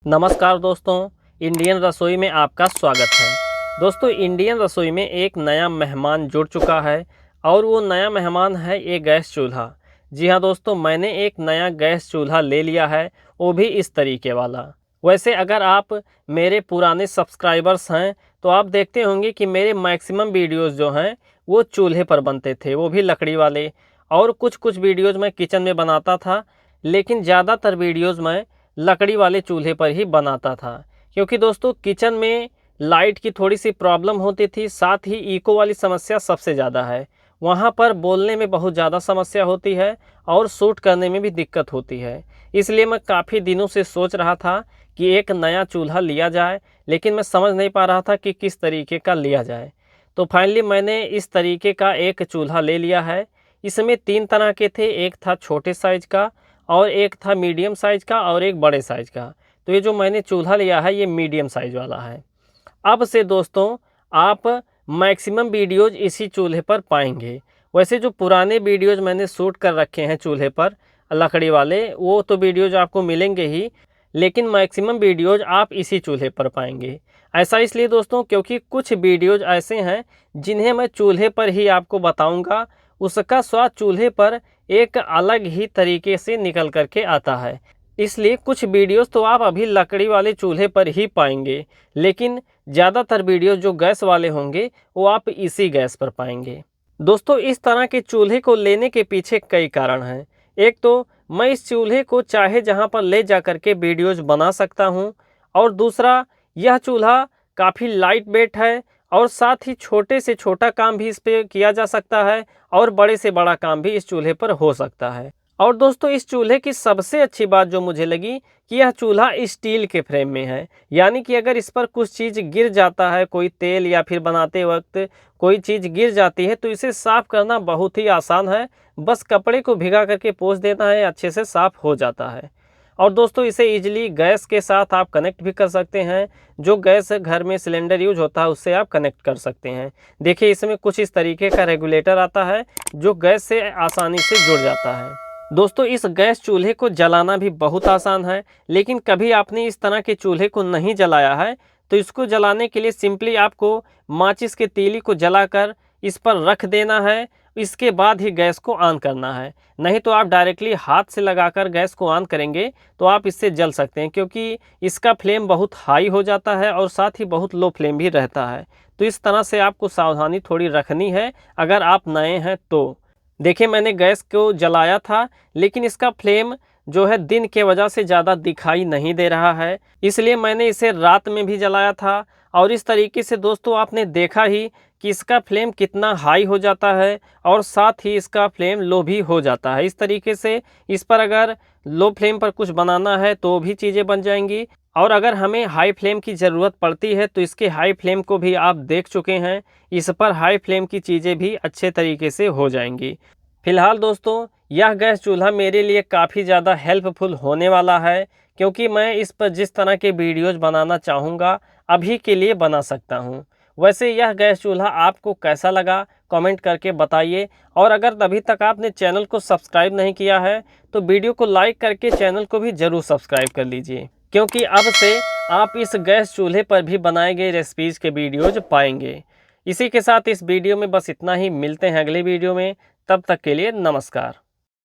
नमस्कार दोस्तों, इंडियन रसोई में आपका स्वागत है। दोस्तों, इंडियन रसोई में एक नया मेहमान जुड़ चुका है और वो नया मेहमान है ये गैस चूल्हा। जी हाँ दोस्तों, मैंने एक नया गैस चूल्हा ले लिया है, वो भी इस तरीके वाला। वैसे अगर आप मेरे पुराने सब्सक्राइबर्स हैं तो आप देखते होंगे कि मेरे मैक्सिमम वीडियोज़ जो हैं वो चूल्हे पर बनते थे, वो भी लकड़ी वाले। और कुछ वीडियोज़ मैं किचन में बनाता था, लेकिन ज़्यादातर वीडियोज़ मैं लकड़ी वाले चूल्हे पर ही बनाता था। क्योंकि दोस्तों किचन में लाइट की थोड़ी सी प्रॉब्लम होती थी, साथ ही इको वाली समस्या सबसे ज़्यादा है। वहाँ पर बोलने में बहुत ज़्यादा समस्या होती है और शूट करने में भी दिक्कत होती है। इसलिए मैं काफ़ी दिनों से सोच रहा था कि एक नया चूल्हा लिया जाए, लेकिन मैं समझ नहीं पा रहा था कि किस तरीके का लिया जाए। तो फाइनली मैंने इस तरीके का एक चूल्हा ले लिया है। इसमें 3 तरह के थे, एक था छोटे साइज़ का और एक था मीडियम साइज़ का और एक बड़े साइज़ का। तो ये जो मैंने चूल्हा लिया है ये मीडियम साइज़ वाला है। अब से दोस्तों आप मैक्सिमम वीडियोज़ इसी चूल्हे पर पाएंगे। वैसे जो पुराने वीडियोज़ मैंने शूट कर रखे हैं चूल्हे पर लकड़ी वाले, वो तो वीडियोज़ आपको मिलेंगे ही, लेकिन मैक्सिमम वीडियोज़ आप इसी चूल्हे पर पाएंगे। ऐसा इसलिए दोस्तों क्योंकि कुछ वीडियोज़ ऐसे हैं जिन्हें मैं चूल्हे पर ही आपको बताऊंगा। उसका स्वाद चूल्हे पर एक अलग ही तरीके से निकल करके आता है। इसलिए कुछ वीडियोस तो आप अभी लकड़ी वाले चूल्हे पर ही पाएंगे, लेकिन ज़्यादातर वीडियोस जो गैस वाले होंगे वो आप इसी गैस पर पाएंगे। दोस्तों, इस तरह के चूल्हे को लेने के पीछे कई कारण हैं। एक तो मैं इस चूल्हे को चाहे जहां पर ले जा कर के वीडियोज़ बना सकता हूं, और दूसरा यह चूल्हा काफ़ी लाइट वेट है और साथ ही छोटे से छोटा काम भी इस पे किया जा सकता है और बड़े से बड़ा काम भी इस चूल्हे पर हो सकता है। और दोस्तों, इस चूल्हे की सबसे अच्छी बात जो मुझे लगी कि यह चूल्हा स्टील के फ्रेम में है। यानी कि अगर इस पर कुछ चीज़ गिर जाता है, कोई तेल या फिर बनाते वक्त कोई चीज़ गिर जाती है, तो इसे साफ़ करना बहुत ही आसान है। बस कपड़े को भिगा करके पोंछ देना है, अच्छे से साफ़ हो जाता है। और दोस्तों, इसे ईजिली गैस के साथ आप कनेक्ट भी कर सकते हैं। जो गैस घर में सिलेंडर यूज होता है उससे आप कनेक्ट कर सकते हैं। देखिए, इसमें कुछ इस तरीके का रेगुलेटर आता है जो गैस से आसानी से जुड़ जाता है। दोस्तों, इस गैस चूल्हे को जलाना भी बहुत आसान है, लेकिन कभी आपने इस तरह के चूल्हे को नहीं जलाया है तो इसको जलाने के लिए सिंपली आपको माचिस के तीली को जलाकर इस पर रख देना है। इसके बाद ही गैस को ऑन करना है। नहीं तो आप डायरेक्टली हाथ से लगाकर गैस को ऑन करेंगे तो आप इससे जल सकते हैं, क्योंकि इसका फ्लेम बहुत हाई हो जाता है और साथ ही बहुत लो फ्लेम भी रहता है। तो इस तरह से आपको सावधानी थोड़ी रखनी है अगर आप नए हैं तो। देखिए, मैंने गैस को जलाया था, लेकिन इसका फ्लेम जो है दिन के वजह से ज़्यादा दिखाई नहीं दे रहा है, इसलिए मैंने इसे रात में भी जलाया था। और इस तरीके से दोस्तों आपने देखा ही कि इसका फ्लेम कितना हाई हो जाता है और साथ ही इसका फ्लेम लो भी हो जाता है। इस तरीके से इस पर अगर लो फ्लेम पर कुछ बनाना है तो भी चीज़ें बन जाएंगी, और अगर हमें हाई फ्लेम की ज़रूरत पड़ती है तो इसके हाई फ्लेम को भी आप देख चुके हैं। इस पर हाई फ्लेम की चीज़ें भी अच्छे तरीके से हो जाएंगी। फिलहाल दोस्तों, यह गैस चूल्हा मेरे लिए काफ़ी ज़्यादा हेल्पफुल होने वाला है, क्योंकि मैं इस पर जिस तरह के वीडियोज़ बनाना चाहूँगा अभी के लिए बना सकता हूँ। वैसे यह गैस चूल्हा आपको कैसा लगा कमेंट करके बताइए। और अगर अभी तक आपने चैनल को सब्सक्राइब नहीं किया है तो वीडियो को लाइक करके चैनल को भी ज़रूर सब्सक्राइब कर लीजिए, क्योंकि अब से आप इस गैस चूल्हे पर भी बनाए गए रेसिपीज़ के वीडियोज़ पाएंगे। इसी के साथ इस वीडियो में बस इतना ही। मिलते हैं अगले वीडियो में, तब तक के लिए नमस्कार।